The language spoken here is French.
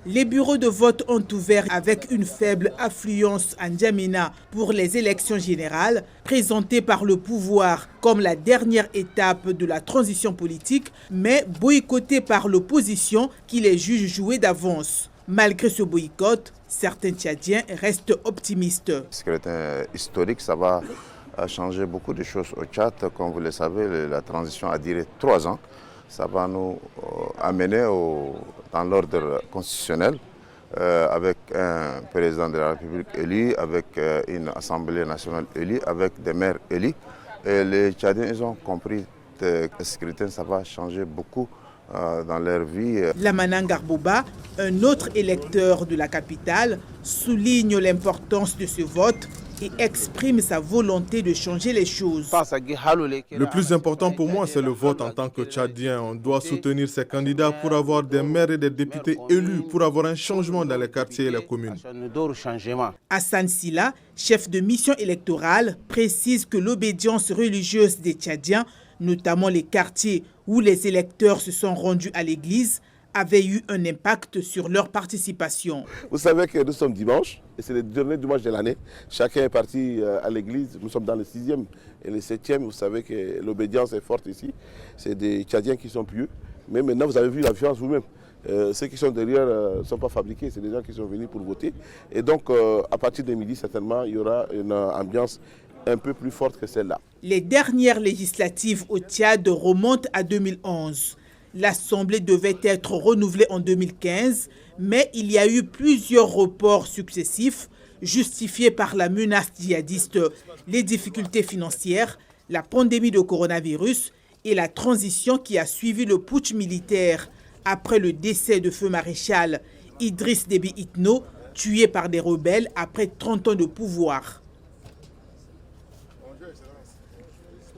Les bureaux de vote ont ouvert avec une faible affluence à N'Djamena pour les élections générales, présentées par le pouvoir comme la dernière étape de la transition politique, mais boycottées par l'opposition qui les juge joués d'avance. Malgré ce boycott, certains Tchadiens restent optimistes. Le scrutin historique, ça va changer beaucoup de choses au Tchad. Comme vous le savez, la transition a duré 3 ans. Ça va nous amener dans l'ordre constitutionnel avec un président de la République élu, avec une Assemblée nationale élue, avec des maires élus. Et les Tchadiens, ils ont compris que le scrutin, ça va changer beaucoup dans leur vie. Lamana Ngarbouba, un autre électeur de la capitale, souligne l'importance de ce vote et exprime sa volonté de changer les choses. Le plus important pour moi, c'est le vote en tant que Tchadien. On doit soutenir ces candidats pour avoir des maires et des députés élus, pour avoir un changement dans les quartiers et les communes. Hassan Silla, chef de mission électorale, précise que l'obédience religieuse des Tchadiens, notamment les quartiers où les électeurs se sont rendus à l'église, avait eu un impact sur leur participation. Vous savez que nous sommes dimanche, et c'est le dernier dimanche de l'année. Chacun est parti à l'église. Nous sommes dans le 6e et le 7e. Vous savez que l'obédience est forte ici. C'est des Tchadiens qui sont pieux. Mais maintenant, vous avez vu la violence vous-même. Ceux qui sont derrière ne sont pas fabriqués. C'est des gens qui sont venus pour voter. Et donc, à partir de midi, certainement, il y aura une ambiance un peu plus forte que celle-là. Les dernières législatives au Tchad remontent à 2011. L'Assemblée devait être renouvelée en 2015, mais il y a eu plusieurs reports successifs justifiés par la menace djihadiste, les difficultés financières, la pandémie de coronavirus et la transition qui a suivi le putsch militaire après le décès de feu maréchal Idriss Déby Itno, tué par des rebelles après 30 ans de pouvoir.